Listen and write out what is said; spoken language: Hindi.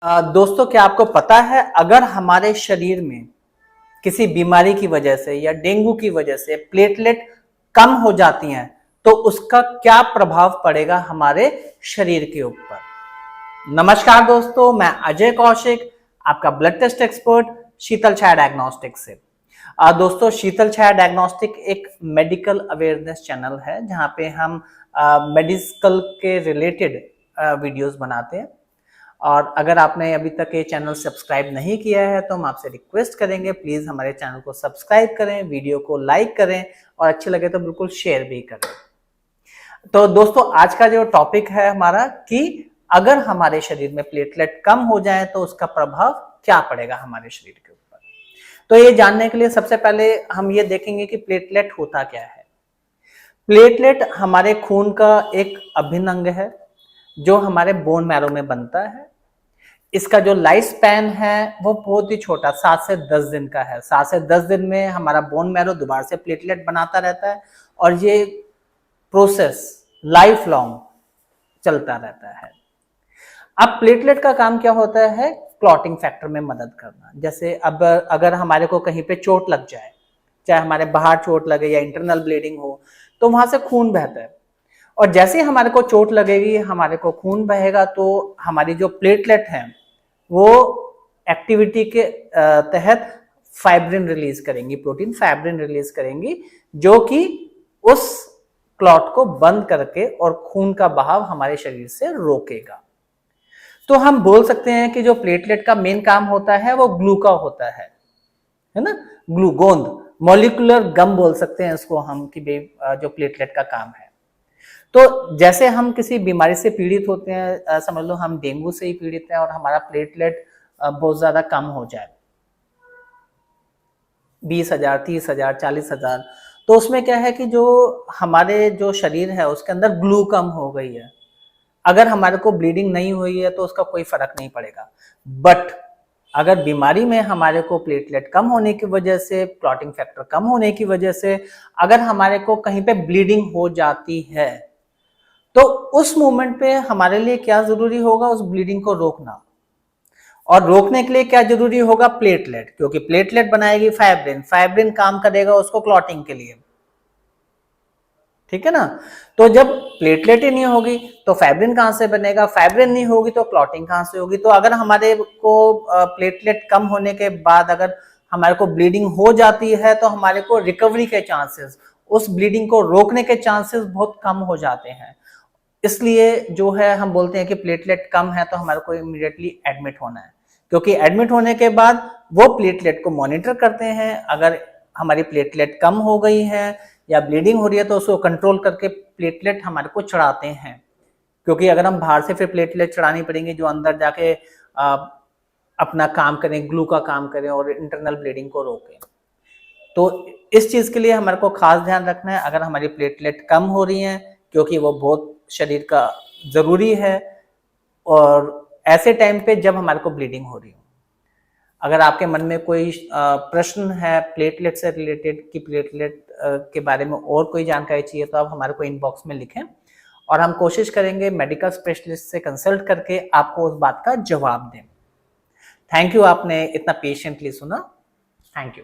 दोस्तों, क्या आपको पता है अगर हमारे शरीर में किसी बीमारी की वजह से या डेंगू की वजह से प्लेटलेट कम हो जाती हैं तो उसका क्या प्रभाव पड़ेगा हमारे शरीर के ऊपर। नमस्कार दोस्तों, मैं अजय कौशिक, आपका ब्लड टेस्ट एक्सपर्ट शीतल छाया डायग्नोस्टिक से। दोस्तों, शीतल छाया डायग्नोस्टिक एक मेडिकल अवेयरनेस चैनल है जहां पे हम मेडिकल के रिलेटेड वीडियोस बनाते हैं। और अगर आपने अभी तक ये चैनल सब्सक्राइब नहीं किया है तो हम आपसे रिक्वेस्ट करेंगे, प्लीज हमारे चैनल को सब्सक्राइब करें, वीडियो को लाइक करें और अच्छे लगे तो बिल्कुल शेयर भी करें। तो दोस्तों, आज का जो टॉपिक है हमारा कि अगर हमारे शरीर में प्लेटलेट कम हो जाए तो उसका प्रभाव क्या पड़ेगा हमारे शरीर के ऊपर। तो ये जानने के लिए सबसे पहले हम ये देखेंगे कि प्लेटलेट होता क्या है। प्लेटलेट हमारे खून का एक अभिन्न अंग है जो हमारे बोन मैरो में बनता है। इसका जो लाइफ स्पैन है वो बहुत ही छोटा 7 से 10 दिन का है। 7 से 10 दिन में हमारा बोन मैरो दोबारा से प्लेटलेट बनाता रहता है और ये प्रोसेस लाइफ लॉन्ग चलता रहता है। अब प्लेटलेट का काम क्या होता है? क्लॉटिंग फैक्टर में मदद करना। जैसे अब अगर हमारे को कहीं पे चोट लग जाए, चाहे हमारे बाहर चोट लगे या इंटरनल ब्लीडिंग हो, तो वहां से खून बहता है और जैसे ही हमारे को चोट लगेगी, हमारे को खून बहेगा तो हमारी जो प्लेटलेट है वो एक्टिविटी के तहत फाइब्रिन रिलीज करेंगी, प्रोटीन फाइब्रिन रिलीज करेंगी, जो कि उस क्लॉट को बंद करके और खून का बहाव हमारे शरीर से रोकेगा। तो हम बोल सकते हैं कि जो प्लेटलेट का मेन काम होता है वो ग्लू का होता है ना, ग्लू, गोंद, मॉलिक्यूलर गम बोल सकते हैं इसको हम, कि जो प्लेटलेट का काम है। तो जैसे हम किसी बीमारी से पीड़ित होते हैं, समझ लो हम डेंगू से ही पीड़ित हैं और हमारा प्लेटलेट बहुत ज्यादा कम हो जाए, 20,000, 30,000, 40,000, तो उसमें क्या है कि जो हमारे जो शरीर है उसके अंदर ग्लू कम हो गई है। अगर हमारे को ब्लीडिंग नहीं हुई है तो उसका कोई फर्क नहीं पड़ेगा। बट अगर बीमारी में हमारे को प्लेटलेट कम होने की वजह से, क्लॉटिंग फैक्टर कम होने की वजह से अगर हमारे को कहीं पे ब्लीडिंग हो जाती है तो उस मोमेंट पे हमारे लिए क्या जरूरी होगा? उस ब्लीडिंग को रोकना। और रोकने के लिए क्या जरूरी होगा? प्लेटलेट, क्योंकि प्लेटलेट बनाएगी फाइब्रिन, फाइब्रिन काम करेगा उसको क्लॉटिंग के लिए, ठीक है ना। तो जब प्लेटलेट ही नहीं होगी तो फाइब्रिन कहां से बनेगा? फाइब्रिन नहीं होगी तो क्लॉटिंग कहां से होगी? तो अगर हमारे को प्लेटलेट कम होने के बाद अगर हमारे को ब्लीडिंग हो जाती है तो हमारे को रिकवरी के चांसेस, उस ब्लीडिंग को रोकने के चांसेस बहुत कम हो जाते हैं। इसलिए जो है हम बोलते हैं कि प्लेटलेट कम है तो हमारे को इमीडिएटली एडमिट होना है, क्योंकि एडमिट होने के बाद वो प्लेटलेट को मॉनिटर करते हैं। अगर हमारी प्लेटलेट कम हो गई है या ब्लीडिंग हो रही है तो उसको कंट्रोल करके प्लेटलेट हमारे को चढ़ाते हैं, क्योंकि अगर हम बाहर से फिर प्लेटलेट चढ़ानी पड़ेंगी जो अंदर जाके अपना काम करें, ग्लू का काम करें और इंटरनल ब्लीडिंग को रोकें। तो इस चीज के लिए हमारे को खास ध्यान रखना है अगर हमारी प्लेटलेट कम हो रही है, क्योंकि वो बहुत शरीर का जरूरी है और ऐसे टाइम पे जब हमारे को ब्लीडिंग हो रही हो। अगर आपके मन में कोई प्रश्न है प्लेटलेट से रिलेटेड कि प्लेटलेट के बारे में और कोई जानकारी चाहिए तो आप हमारे को इनबॉक्स में लिखें और हम कोशिश करेंगे मेडिकल स्पेशलिस्ट से कंसल्ट करके आपको उस बात का जवाब दें। थैंक यू, आपने इतना पेशेंटली सुना। Thank you.